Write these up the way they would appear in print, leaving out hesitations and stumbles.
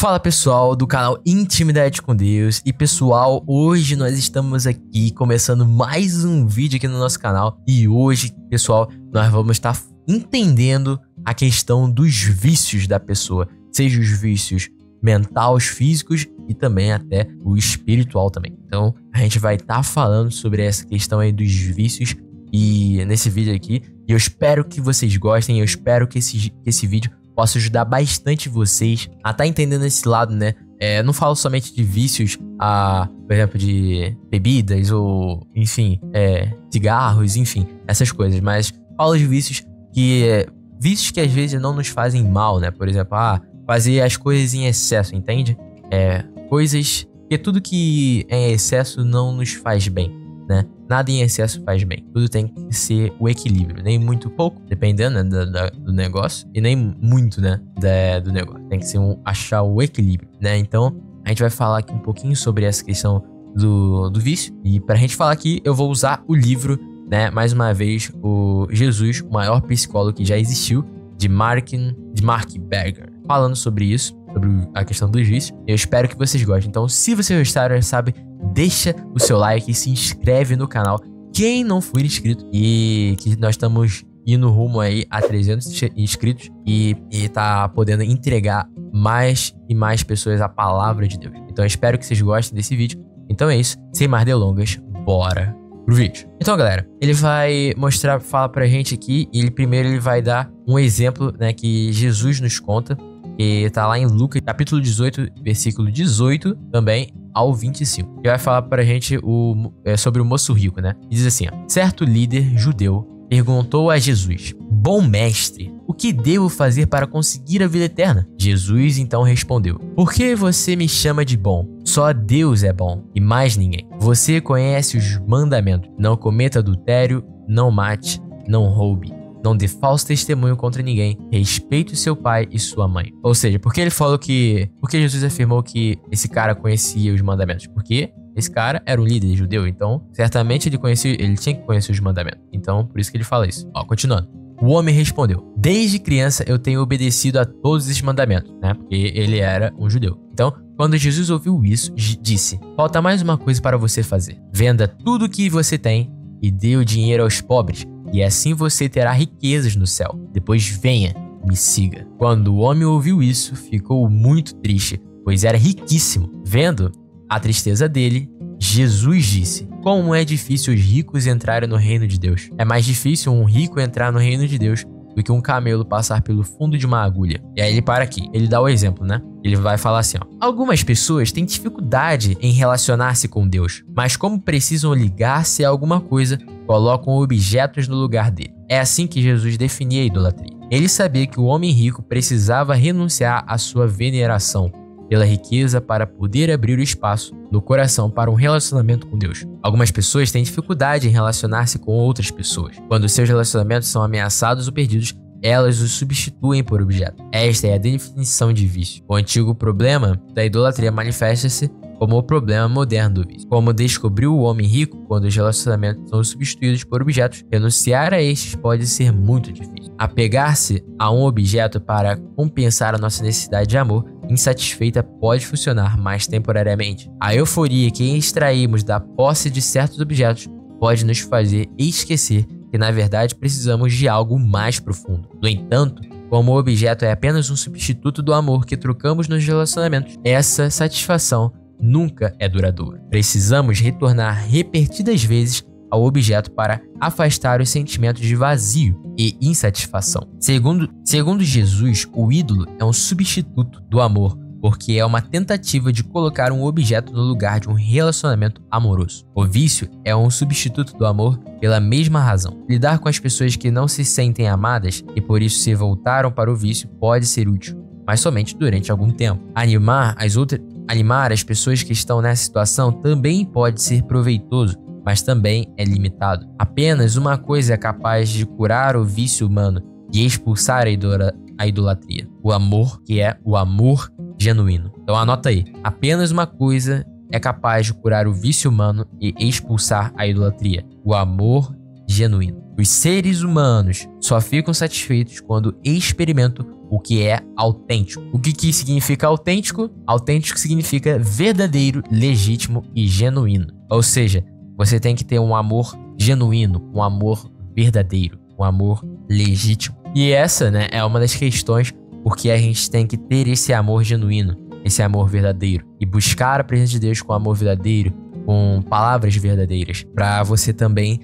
Fala pessoal do canal Intimidade com Deus. E pessoal, hoje nós estamos aqui começando mais um vídeo aqui no nosso canal. E hoje, pessoal, nós vamos estar entendendo a questão dos vícios da pessoa. Seja os vícios mentais, físicos e também até o espiritual também. Então a gente vai estar falando sobre essa questão aí dos vícios e nesse vídeo aqui. E eu espero que vocês gostem, eu espero que esse vídeo possa ajudar bastante vocês a estar entendendo esse lado, né? Não falo somente de vícios, por exemplo, de bebidas ou, enfim, cigarros, enfim, essas coisas. Mas falo de vícios que às vezes não nos fazem mal, né? Por exemplo, fazer as coisas em excesso, entende? Coisas que tudo que é em excesso não nos faz bem, né? Nada em excesso faz bem. Tudo tem que ser o equilíbrio. Nem muito pouco, dependendo, né, do negócio. E nem muito, né, do negócio. Tem que ser achar o equilíbrio, né? Então, a gente vai falar aqui um pouquinho sobre essa questão do vício. E pra gente falar aqui, eu vou usar o livro, né, mais uma vez, o Jesus, o maior psicólogo que já existiu, de Mark Berger. Falando sobre isso, sobre a questão dos vícios. Eu espero que vocês gostem. Então, se vocês gostaram, já sabe, deixa o seu like e se inscreve no canal. Quem não for inscrito e que nós estamos indo rumo aí a 300 inscritos e tá podendo entregar mais e mais pessoas a palavra de Deus. Então, eu espero que vocês gostem desse vídeo. Então é isso. Sem mais delongas, bora pro vídeo. Então, galera, ele vai falar pra gente aqui, e primeiro ele vai dar um exemplo, né, que Jesus nos conta, que tá lá em Lucas, capítulo 18, versículo 18, também ao 25. Ele vai falar pra gente sobre o moço rico, né? E diz assim, ó: certo líder judeu perguntou a Jesus: bom mestre, o que devo fazer para conseguir a vida eterna? Jesus então respondeu: por que você me chama de bom? Só Deus é bom e mais ninguém. Você conhece os mandamentos: não cometa adultério, não mate, não roube, não dê falso testemunho contra ninguém, respeite o seu pai e sua mãe. Ou seja, porque Jesus afirmou que esse cara conhecia os mandamentos? Porque esse cara era um líder judeu, então certamente ele tinha que conhecer os mandamentos. Então, por isso que ele fala isso. Continuando. O homem respondeu: desde criança eu tenho obedecido a todos esses mandamentos, né? Porque ele era um judeu. Então, quando Jesus ouviu isso, disse: falta mais uma coisa para você fazer. Venda tudo o que você tem e dê o dinheiro aos pobres, e assim você terá riquezas no céu. Depois venha, me siga. Quando o homem ouviu isso, ficou muito triste, pois era riquíssimo. Vendo a tristeza dele, Jesus disse: como é difícil os ricos entrarem no reino de Deus. É mais difícil um rico entrar no reino de Deus do que um camelo passar pelo fundo de uma agulha. E aí ele para aqui. Ele dá o exemplo, né? Ele vai falar assim, ó: algumas pessoas têm dificuldade em relacionar-se com Deus, mas como precisam ligar-se a alguma coisa, colocam objetos no lugar dele. É assim que Jesus definia a idolatria. Ele sabia que o homem rico precisava renunciar à sua veneração pela riqueza para poder abrir o espaço no coração para um relacionamento com Deus. Algumas pessoas têm dificuldade em relacionar-se com outras pessoas. Quando seus relacionamentos são ameaçados ou perdidos, elas os substituem por objeto. Esta é a definição de vício. O antigo problema da idolatria manifesta-se como o problema moderno do vício. Como descobriu o homem rico, quando os relacionamentos são substituídos por objetos, renunciar a estes pode ser muito difícil. Apegar-se a um objeto para compensar a nossa necessidade de amor insatisfeita pode funcionar mais temporariamente. A euforia que extraímos da posse de certos objetos pode nos fazer esquecer que, na verdade, precisamos de algo mais profundo. No entanto, como o objeto é apenas um substituto do amor que trocamos nos relacionamentos, essa satisfação nunca é duradoura. Precisamos retornar repetidas vezes ao objeto para afastar os sentimentos de vazio e insatisfação. Segundo Jesus, o ídolo é um substituto do amor, porque é uma tentativa de colocar um objeto no lugar de um relacionamento amoroso. O vício é um substituto do amor pela mesma razão. Lidar com as pessoas que não se sentem amadas e por isso se voltaram para o vício pode ser útil, mas somente durante algum tempo. Animar as pessoas que estão nessa situação também pode ser proveitoso, mas também é limitado. Apenas uma coisa é capaz de curar o vício humano e expulsar a idolatria: o amor, que é o amor genuíno. Então anota aí: apenas uma coisa é capaz de curar o vício humano e expulsar a idolatria: o amor genuíno. Os seres humanos só ficam satisfeitos quando experimentam o que é autêntico. O que significa autêntico? Autêntico significa verdadeiro, legítimo e genuíno. Ou seja, você tem que ter um amor genuíno, um amor verdadeiro, um amor legítimo. E essa, é uma das questões porque a gente tem que ter esse amor genuíno, esse amor verdadeiro e buscar a presença de Deus com amor verdadeiro, com palavras verdadeiras, para você também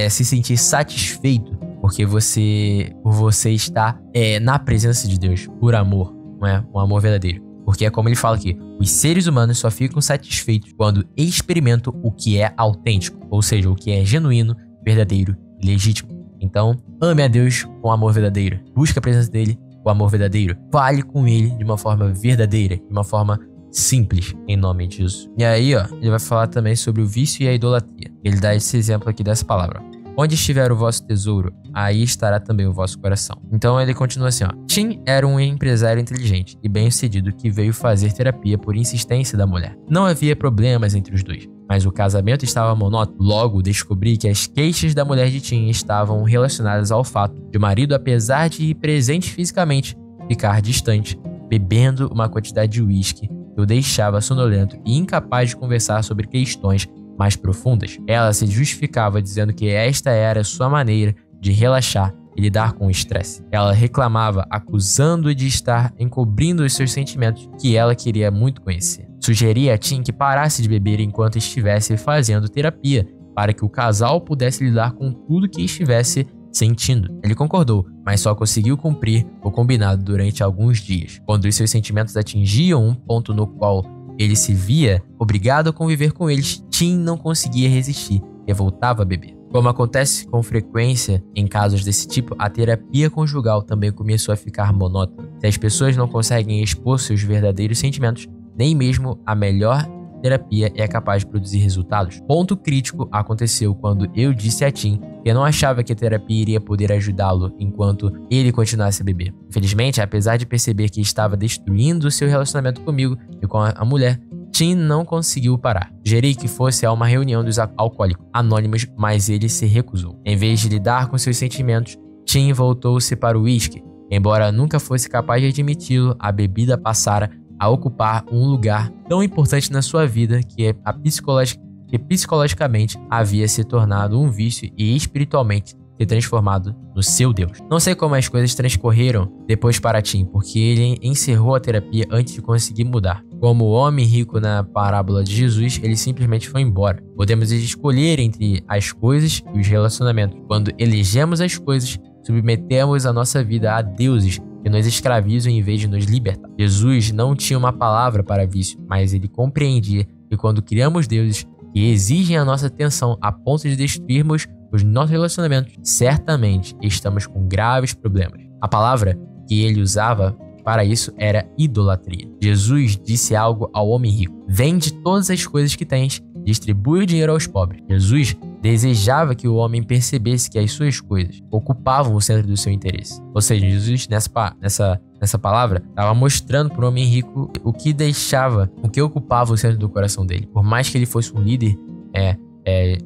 se sentir satisfeito porque você está na presença de Deus, por amor, não é? Um amor verdadeiro. Porque é como ele fala aqui, os seres humanos só ficam satisfeitos quando experimentam o que é autêntico, ou seja, o que é genuíno, verdadeiro e legítimo. Então, ame a Deus com amor verdadeiro, busque a presença dele com amor verdadeiro, fale com ele de uma forma verdadeira, de uma forma simples, em nome de Jesus. E aí, ele vai falar também sobre o vício e a idolatria. Ele dá esse exemplo aqui dessa palavra. Onde estiver o vosso tesouro, aí estará também o vosso coração. Então ele continua assim, Tim era um empresário inteligente e bem-sucedido que veio fazer terapia por insistência da mulher. Não havia problemas entre os dois, mas o casamento estava monótono. Logo descobri que as queixas da mulher de Tim estavam relacionadas ao fato de o marido, apesar de ir presente fisicamente, ficar distante, bebendo uma quantidade de uísque que o deixava sonolento e incapaz de conversar sobre questões mais profundas. Ela se justificava dizendo que esta era sua maneira de relaxar e lidar com o estresse. Ela reclamava, acusando-o de estar encobrindo os seus sentimentos que ela queria muito conhecer. Sugeria a Tim que parasse de beber enquanto estivesse fazendo terapia, para que o casal pudesse lidar com tudo que estivesse sentindo. Ele concordou, mas só conseguiu cumprir o combinado durante alguns dias. Quando os seus sentimentos atingiam um ponto no qual ele se via obrigado a conviver com eles, Tim não conseguia resistir e voltava a beber. Como acontece com frequência em casos desse tipo, a terapia conjugal também começou a ficar monótona. Se as pessoas não conseguem expor seus verdadeiros sentimentos, nem mesmo a melhor terapia é capaz de produzir resultados. Ponto crítico aconteceu quando eu disse a Tim que eu não achava que a terapia iria poder ajudá-lo enquanto ele continuasse a beber. Infelizmente, apesar de perceber que estava destruindo seu relacionamento comigo e com a mulher, Tim não conseguiu parar. Sugeri que fosse a uma reunião dos alcoólicos anônimos, mas ele se recusou. Em vez de lidar com seus sentimentos, Tim voltou-se para o uísque. Embora nunca fosse capaz de admiti-lo, a bebida passara a ocupar um lugar tão importante na sua vida que psicologicamente havia se tornado um vício e espiritualmente se transformado no seu Deus. Não sei como as coisas transcorreram depois para Tim, porque ele encerrou a terapia antes de conseguir mudar. Como o homem rico na parábola de Jesus, ele simplesmente foi embora. Podemos escolher entre as coisas e os relacionamentos. Quando elegemos as coisas, submetemos a nossa vida a deuses que nos escravizam em vez de nos libertar. Jesus não tinha uma palavra para vício, mas ele compreendia que quando criamos deuses que exigem a nossa atenção a ponto de destruirmos os nossos relacionamentos, certamente estamos com graves problemas. A palavra que ele usava para isso era idolatria. Jesus disse algo ao homem rico: vende todas as coisas que tens, distribui o dinheiro aos pobres. Jesus desejava que o homem percebesse que as suas coisas ocupavam o centro do seu interesse. Ou seja, Jesus nessa palavra estava mostrando para o homem rico o que ocupava o centro do coração dele. Por mais que ele fosse um líder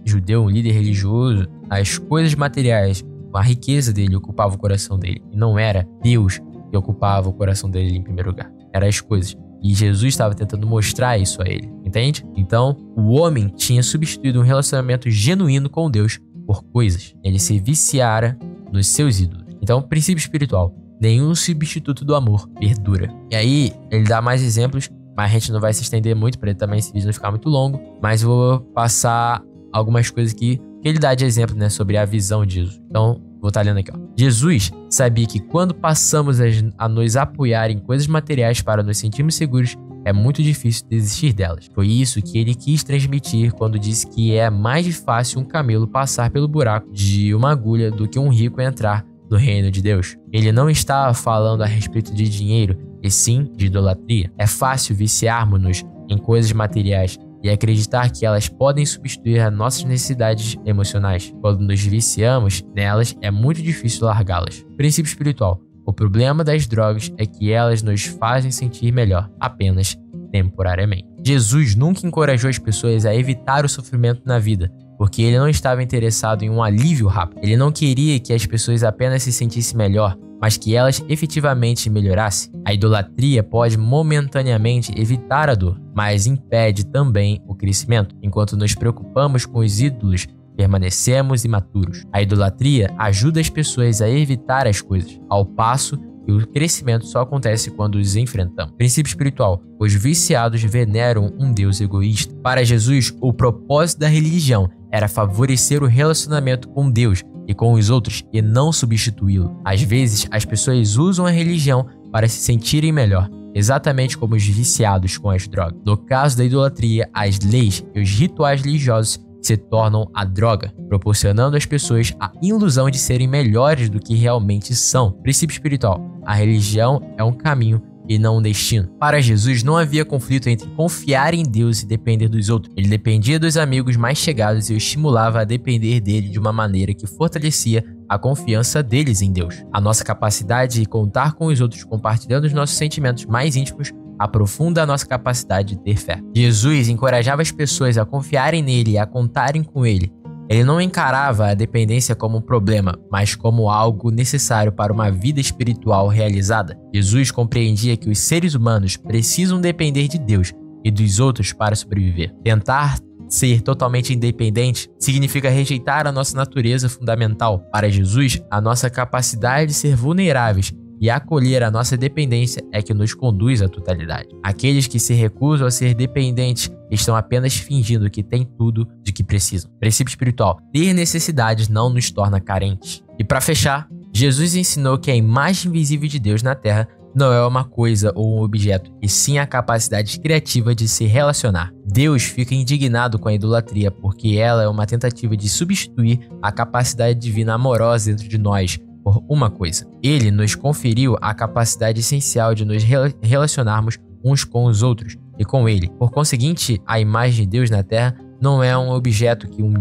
judeu, um líder religioso, as coisas materiais, a riqueza dele ocupava o coração dele. E não era Deus que ocupava o coração dele em primeiro lugar. Eram as coisas. E Jesus estava tentando mostrar isso a ele, entende? Então, o homem tinha substituído um relacionamento genuíno com Deus por coisas. Ele se viciara nos seus ídolos. Então, princípio espiritual: nenhum substituto do amor perdura. E aí, ele dá mais exemplos, mas a gente não vai se estender muito para ele também, esse vídeo não ficar muito longo. Mas eu vou passar algumas coisas que ele dá de exemplo, sobre a visão de Jesus. Então, vou estar lendo aqui, Jesus sabia que quando passamos a nos apoiar em coisas materiais para nos sentirmos seguros, é muito difícil desistir delas. Foi isso que ele quis transmitir quando disse que é mais fácil um camelo passar pelo buraco de uma agulha do que um rico entrar no reino de Deus. Ele não estava falando a respeito de dinheiro, e sim de idolatria. É fácil viciarmos-nos em coisas materiais e acreditar que elas podem substituir as nossas necessidades emocionais. Quando nos viciamos nelas, é muito difícil largá-las. Princípio espiritual: o problema das drogas é que elas nos fazem sentir melhor, apenas temporariamente. Jesus nunca encorajou as pessoas a evitar o sofrimento na vida, porque ele não estava interessado em um alívio rápido. Ele não queria que as pessoas apenas se sentissem melhor, mas que elas efetivamente melhorassem. A idolatria pode momentaneamente evitar a dor, mas impede também o crescimento. Enquanto nos preocupamos com os ídolos, permanecemos imaturos. A idolatria ajuda as pessoas a evitar as coisas, ao passo que o crescimento só acontece quando os enfrentamos. Princípio espiritual. Os viciados veneram um Deus egoísta. Para Jesus, o propósito da religião era favorecer o relacionamento com Deus e com os outros e não substituí-lo. Às vezes, as pessoas usam a religião para se sentirem melhor, exatamente como os viciados com as drogas. No caso da idolatria, as leis e os rituais religiosos se tornam a droga, proporcionando às pessoas a ilusão de serem melhores do que realmente são. Princípio espiritual. A religião é um caminho e não um destino. Para Jesus, não havia conflito entre confiar em Deus e depender dos outros. Ele dependia dos amigos mais chegados e o estimulava a depender dele de uma maneira que fortalecia a confiança deles em Deus. A nossa capacidade de contar com os outros compartilhando os nossos sentimentos mais íntimos aprofunda a nossa capacidade de ter fé. Jesus encorajava as pessoas a confiarem nele e a contarem com ele. Ele não encarava a dependência como um problema, mas como algo necessário para uma vida espiritual realizada. Jesus compreendia que os seres humanos precisam depender de Deus e dos outros para sobreviver. Tentar ser totalmente independente significa rejeitar a nossa natureza fundamental. Para Jesus, a nossa capacidade de ser vulneráveis e acolher a nossa dependência é que nos conduz à totalidade. Aqueles que se recusam a ser dependentes estão apenas fingindo que têm tudo de que precisam. Princípio espiritual. Ter necessidades não nos torna carentes. E para fechar, Jesus ensinou que a imagem visível de Deus na Terra não é uma coisa ou um objeto, e sim a capacidade criativa de se relacionar. Deus fica indignado com a idolatria porque ela é uma tentativa de substituir a capacidade divina amorosa dentro de nós por uma coisa. Ele nos conferiu a capacidade essencial de nos relacionarmos uns com os outros e com ele. Por conseguinte, a imagem de Deus na Terra não é um objeto que um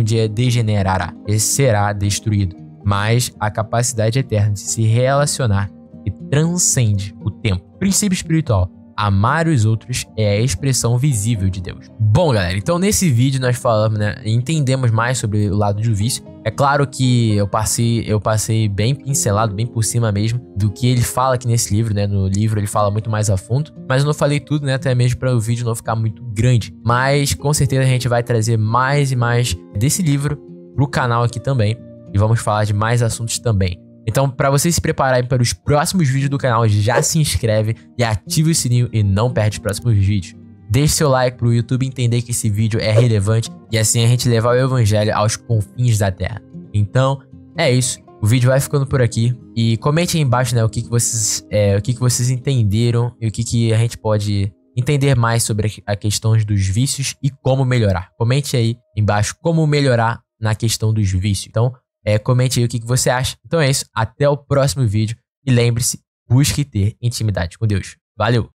dia degenerará e será destruído, mas a capacidade eterna de se relacionar que transcende o tempo. Princípio espiritual. Amar os outros é a expressão visível de Deus. Bom, galera, então nesse vídeo nós falamos, entendemos mais sobre o lado do vício. É claro que eu passei bem pincelado, bem por cima mesmo, do que ele fala aqui nesse livro, No livro ele fala muito mais a fundo, mas eu não falei tudo, até mesmo para o vídeo não ficar muito grande. Mas com certeza a gente vai trazer mais e mais desse livro pro canal aqui também, e vamos falar de mais assuntos também. Então, para vocês se prepararem para os próximos vídeos do canal, já se inscreve e ativa o sininho e não perde os próximos vídeos. Deixe seu like para o YouTube entender que esse vídeo é relevante e assim a gente levar o evangelho aos confins da terra. Então, é isso. O vídeo vai ficando por aqui. E comente aí embaixo, o que vocês entenderam e o que a gente pode entender mais sobre a questão dos vícios e como melhorar. Comente aí embaixo como melhorar na questão dos vícios. Então, comente aí o que você acha. Então é isso, até o próximo vídeo. E lembre-se, busque ter intimidade com Deus. Valeu!